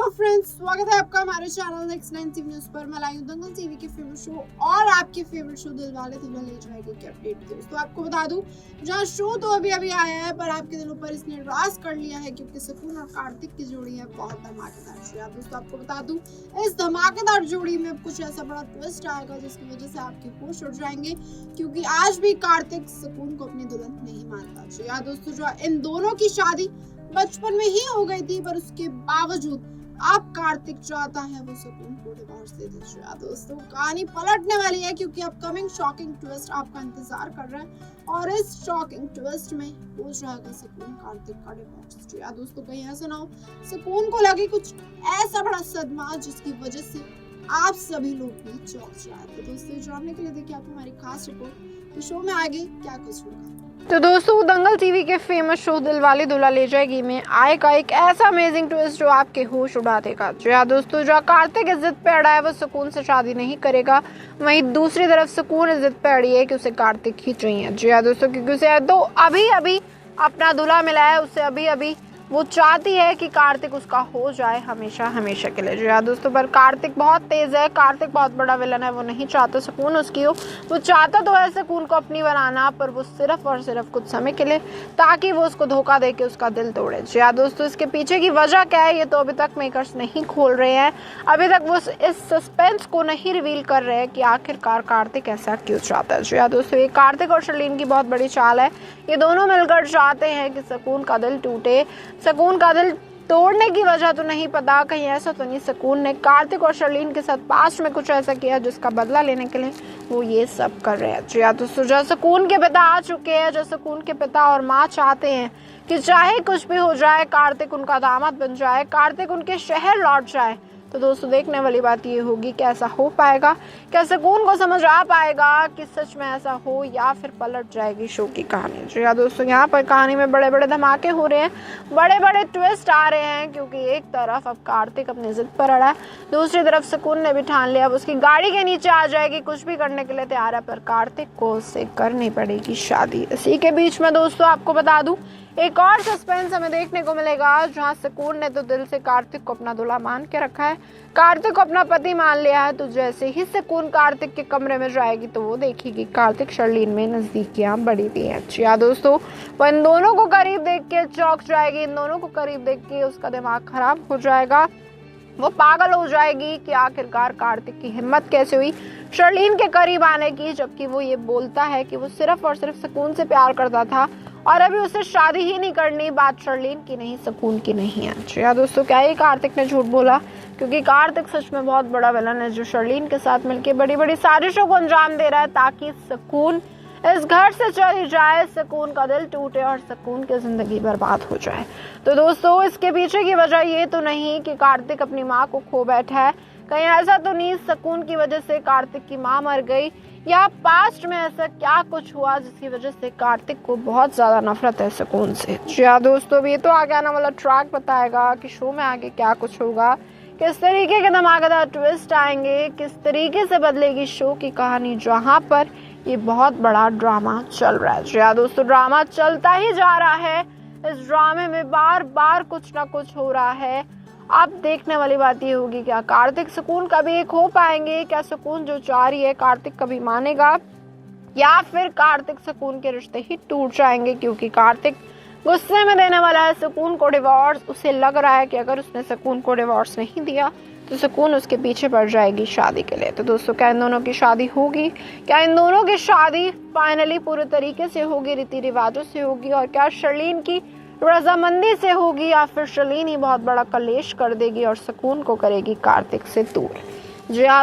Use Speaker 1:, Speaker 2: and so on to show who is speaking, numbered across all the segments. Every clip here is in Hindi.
Speaker 1: हेलो फ्रेंड्स, स्वागत है आपका हमारे चैनल नेक्स्ट 9 टीवी न्यूज पर। मैं लाई हूं दंगल टीवी के फेवरेट शो और आपके फेवरेट शो दिलवाले दुल्हनिया ले जाएगी की अपडेट। दोस्तों आपको बता दूं, जहां शो तो अभी आया है पर आपके दिलों पर इसने राज कर लिया है क्योंकि सुकून और कार्तिक की जोड़ी है बहुत धमाकेदार। दोस्तों आपको बता दूं, इस धमाकेदार जोड़ी में कुछ ऐसा बड़ा ट्विस्ट आएगा जिसकी वजह से आपके होश उड़ जाएंगे क्योंकि आज भी कार्तिक सुकून को अपनी दुल्हन नहीं मानता। दोस्तों जो इन दोनों की शादी बचपन में ही हो गई थी पर उसके बावजूद अब कार्तिक चाहता है वो सुकून को डिवोर्स दे दे। दोस्तों कहानी पलटने वाली है क्योंकि अपकमिंग शॉकिंग ट्विस्ट आपका इंतजार कर रहा है और इस शॉकिंग ट्विस्ट में हो जाएगा सुकून कार्तिक का डिवोर्स। दोस्तों कहीं ऐसा ना हो सुकून को लगे कुछ ऐसा बड़ा सदमा जिसकी वजह से आप सभी लोग भी चौंक जाए। दोस्तों जानने के लिए देखिए आप हमारी खास रिपोर्ट कि शो में आगे क्या कुछ होगा।
Speaker 2: तो दोस्तों दंगल टीवी के फेमस शो दिलवाले दुल्हनिया ले जाएगी में आएगा एक ऐसा अमेजिंग ट्विस्ट जो आपके होश उड़ा देगा। दोस्तों जो कार्तिक इस जिद पे अड़ा है वो सुकून से शादी नहीं करेगा, वहीं दूसरी तरफ सुकून इस जिद पे अड़ी है कि उसे कार्तिक खींच रही है। दोस्तों क्योंकि उसे तो अभी अभी अपना दूल्हा मिला है, उससे अभी वो चाहती है कि कार्तिक उसका हो जाए हमेशा हमेशा के लिए। दोस्तों पर कार्तिक बहुत तेज है, कार्तिक बहुत बड़ा विलन है, वो नहीं चाहता सुकून उसकी हो। वो चाहता तो है सुकून को अपनी बनाना, पर वो सिर्फ और सिर्फ कुछ समय के लिए, ताकि वो उसको धोखा देके उसका दिल तोड़े। दोस्तों इसके पीछे की वजह क्या है ये तो अभी तक मेकर्स नहीं खोल रहे हैं। अभी तक वो इस सस्पेंस को नहीं रिवील कर रहे हैं कि आखिरकार कार्तिक ऐसा क्यों चाहता है। दोस्तों ये कार्तिक और शर्लीन की बहुत बड़ी चाल है। ये दोनों मिलकर चाहते हैं कि सुकून का दिल टूटे। सुकून का दिल तोड़ने की वजह तो नहीं पता, कहीं ऐसा तो नहीं सुकून ने कार्तिक और शर्लीन के साथ पास्ट में कुछ ऐसा किया जिसका बदला लेने के लिए वो ये सब कर रहे हैं। तो जो सुकून के पिता आ चुके हैं, जो सुकून के पिता और माँ चाहते हैं कि चाहे कुछ भी हो जाए कार्तिक उनका दामाद बन जाए, कार्तिक उनके शहर लौट जाए। तो दोस्तों देखने वाली बात ये होगी कि ऐसा हो पाएगा, क्या सुकून को समझ आ पाएगा कि सच में ऐसा हो या फिर पलट जाएगी शो की कहानी। दोस्तों यहाँ पर कहानी में बड़े बड़े धमाके हो रहे हैं, बड़े बड़े ट्विस्ट आ रहे हैं क्योंकि एक तरफ अब कार्तिक अपनी जिद पर अड़ा है, दूसरी तरफ सुकून ने भी ठान लिया अब उसकी गाड़ी के नीचे आ जाएगी, कुछ भी करने के लिए तैयार है, पर कार्तिक को उससे करनी पड़ेगी शादी। इसी के बीच में दोस्तों आपको बता दूं एक और सस्पेंस हमें देखने को मिलेगा जहां सुकून ने तो दिल से कार्तिक को अपना दूल्हा मान के रखा है, कार्तिक को अपना पति मान लिया है। तो जैसे ही सुकून कार्तिक के कमरे में जाएगी तो वो देखेगी कार्तिक शर्लीन में नजदीकियां बढ़ी हुई हैं। दोस्तों वो इन दोनों को करीब देख के चौंक जाएगी, इन दोनों को करीब देख के उसका दिमाग खराब हो जाएगा, वो पागल हो जाएगी कि आखिरकार कार्तिक की हिम्मत कैसे हुई शर्लीन के करीब आने की, जबकि वो ये बोलता है कि वो सिर्फ और सिर्फ सुकून से प्यार करता था और अभी उसे शादी ही नहीं करनी। बात शर्लीन की नहीं सुकून की नहीं है। दोस्तों क्या ही कार्तिक ने झूठ बोला, क्योंकि कार्तिक सच में बहुत बड़ा विलन है जो शर्लीन के साथ मिलकर बड़ी बड़ी साजिशों को अंजाम दे रहा है ताकि सुकून इस घर से चली जाए, सुकून का दिल टूटे और सुकून की जिंदगी बर्बाद हो जाए। तो दोस्तों इसके पीछे की वजह ये तो नहीं कि कार्तिक अपनी माँ को खो बैठा है, कहीं ऐसा तो नहीं सुकून की वजह से कार्तिक की माँ मर गई या पास्ट में ऐसा क्या कुछ हुआ जिसकी वजह से कार्तिक को बहुत ज्यादा नफरत है सुकून से। दोस्तों ये तो आगे आने वाला ट्रैक बताएगा कि शो में आगे क्या कुछ होगा, किस तरीके के धमाकेदार ट्विस्ट आएंगे, किस तरीके से बदलेगी शो की कहानी, जहां पर ये बहुत बड़ा ड्रामा चल रहा है। दोस्तों ड्रामा चलता ही जा रहा है, इस ड्रामे में बार बार कुछ ना कुछ हो रहा है। अब देखने वाली बात ये होगी क्या कार्तिक सुकून कभी एक हो पाएंगे, क्या सुकून जो चाह रही है कार्तिक कभी मानेगा या फिर कार्तिक सुकून के रिश्ते ही टूट जाएंगे, क्योंकि कार्तिक गुस्से में देने वाला है सुकून को डिवोर्स। उसे लग रहा है कि अगर उसने सुकून को डिवोर्स नहीं दिया तो सुकून उसके पीछे पड़ जाएगी शादी के लिए। तो दोस्तों क्या इन दोनों की शादी होगी, क्या इन दोनों की शादी फाइनली पूरे तरीके से होगी, रीति रिवाजों से होगी, और क्या शर्लीन की रजामंदी से होगी या फिर शर्लीन ही बहुत बड़ा कलेश कर देगी और सुकून को करेगी कार्तिक से दूर।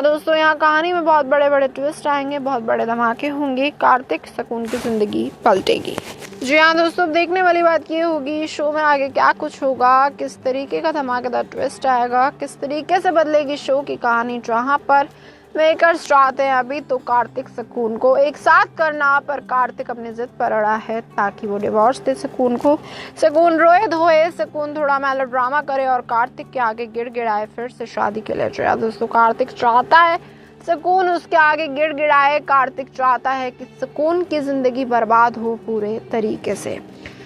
Speaker 2: दोस्तों यहाँ कहानी में बहुत बड़े बड़े ट्विस्ट आएंगे, बहुत बड़े धमाके होंगे, कार्तिक सुकून की जिंदगी पलटेगी। दोस्तों अब देखने वाली बात ये होगी शो में आगे क्या कुछ होगा, किस तरीके का धमाकेदार ट्विस्ट आएगा, किस तरीके से बदलेगी शो की कहानी, जहाँ पर मेकर्स चाहते हैं अभी तो कार्तिक सुकून को एक साथ करना, पर कार्तिक अपनी जिद पर अड़ा है ताकि वो डिवोर्स दे सुकून को, सुकून रोए धोए, सुकून थोड़ा मेलोड्रामा करे और कार्तिक के आगे गिड़गिड़ाए फिर से शादी के लिए। दोस्तों कार्तिक चाहता है सुकून उसके आगे गिड़गिड़ाए, कार्तिक चाहता है कि सुकून की जिंदगी बर्बाद हो पूरे तरीके से।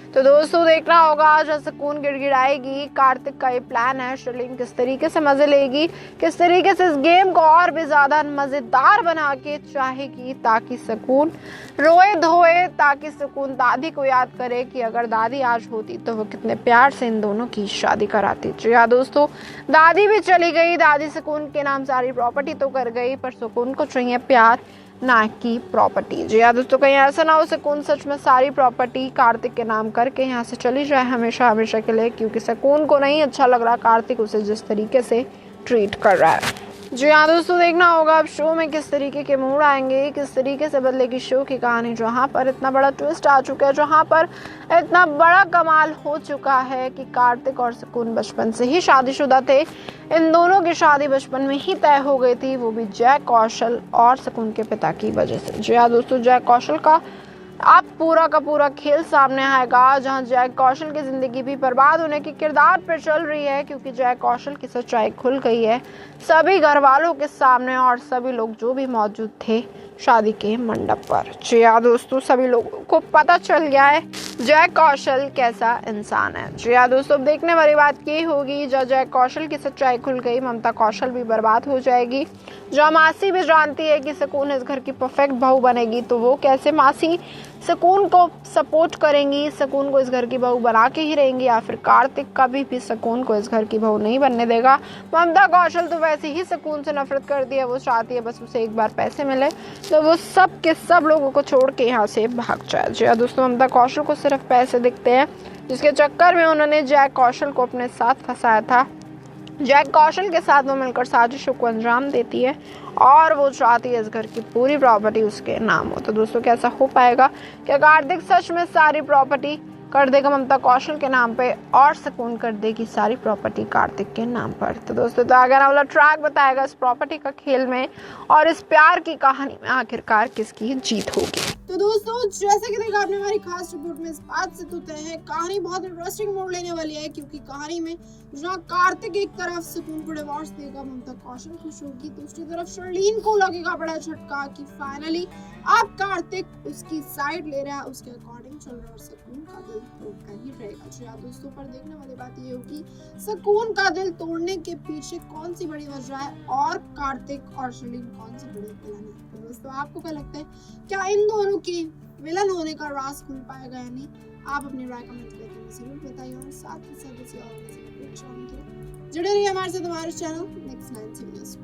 Speaker 2: तो दोस्तों देखना होगा आज सुकून गिड़गिड़ाएगी, कार्तिक का ये प्लान है, शर्लीन किस तरीके से मजे लेगी, किस तरीके से इस गेम को और भी ज्यादा मजेदार बना के चाहेगी ताकि सुकून रोए धोए, ताकि सुकून दादी को याद करे कि अगर दादी आज होती तो वो कितने प्यार से इन दोनों की शादी कराती। जी हाँ दोस्तों, दादी भी चली गई, दादी सुकून के नाम सारी प्रॉपर्टी तो कर गई, पर सुकून को चाहिए प्यार ना की प्रॉपर्टी। जी हाँ दोस्तों, कहीं ऐसा ना हो सुकून सच में सारी प्रॉपर्टी कार्तिक के नाम करके यहाँ से चली जाए हमेशा हमेशा के लिए, क्योंकि सुकून को नहीं अच्छा लग रहा कार्तिक उसे जिस तरीके से ट्रीट कर रहा है। जी हाँ दोस्तों, देखना होगा अब शो में किस तरीके के मूड आएंगे, किस तरीके से बदलेगी शो की कहानी, जहाँ पर इतना बड़ा ट्विस्ट आ चुका है, जहाँ पर इतना बड़ा कमाल हो चुका है कि कार्तिक और सुकून बचपन से ही शादीशुदा थे। इन दोनों की शादी बचपन में ही तय हो गई थी, वो भी जय कौशल और सुकून के पिता की वजह से। जी हाँ दोस्तों, जय कौशल का अब पूरा का पूरा खेल सामने आएगा, जहां जय कौशल की जिंदगी भी बर्बाद होने की किरदार पर चल रही है, क्योंकि जय कौशल की सच्चाई खुल गई है सभी घर वालों के सामने और सभी लोग जो भी मौजूद थे शादी के मंडप पर। जी हाँ दोस्तों, सभी लोगों को पता चल गया है जय कौशल कैसा इंसान है। जी हाँ दोस्तों, अब देखने वाली बात ये होगी जब जय कौशल की सच्चाई खुल गई, ममता कौशल भी बर्बाद हो जाएगी। जहाँ मासी भी जानती है कि सुकून इस घर की परफेक्ट बहू बनेगी, तो वो कैसे मासी सुकून को सपोर्ट करेंगी, सुकून को इस घर की बहू बना के ही रहेंगी, या फिर कार्तिक कभी भी सुकून को इस घर की बहू नहीं बनने देगा। ममता कौशल तो वैसे ही सुकून से नफरत करती है, वो चाहती है बस उसे एक बार पैसे मिले तो वो सब के सब लोगों को छोड़ के यहाँ से भाग जाए। जी दोस्तों, ममता कौशल को सिर्फ पैसे दिखते हैं, जिसके चक्कर में उन्होंने जय कौशल को अपने साथ फंसाया था। जय कौशल के साथ वो मिलकर साजिशों को अंजाम देती है और वो चाहती है इस घर की पूरी प्रॉपर्टी उसके नाम हो। तो दोस्तों, कैसा हो पाएगा? क्या कार्तिक सच में सारी प्रॉपर्टी कर देगा ममता कौशल के नाम पे और सुकून कर देगी सारी प्रॉपर्टी कार्तिक के नाम पर? तो दोस्तों, तो आगे वाला ट्रैक बताएगा इस प्रॉपर्टी का खेल में और इस प्यार की कहानी में आखिरकार किसकी जीत होगी।
Speaker 1: तो दोस्तों, जैसे कि देखा आपने हमारी खास रिपोर्ट में, इस बात से तो तय है कहानी बहुत इंटरेस्टिंग मोड़ लेने वाली है, क्योंकि कहानी में जहाँ कार्तिक एक तरफ सुकून को डिवोर्स देगा, ममता कौशल खुश होगी, दूसरी तरफ शर्लीन को लगेगा बड़ा झटका कि फाइनली अब कार्तिक उसकी साइड ले रहा है, उसके अकॉर्डिंग चल रहा है और सुकून का दिल तोड़कर ही रहेगा। जी हाँ दोस्तों, पर देखने वाली बात ये होगी सुकून का दिल तोड़ने के पीछे कौन सी बड़ी वजह है और कार्तिक और शर्लीन कौन सी बड़ी विलन है। तो दोस्तों, आपको क्या लगता है, क्या इन दोनों के विलन होने का राज खुल पाएगा या नहीं? आप अपनी राय कमेंट करके जरूर बताइए और साथ ही साथ जुड़े रहिए हमारे साथ हमारे चैनल नेक्स्ट 9 न्यूज़।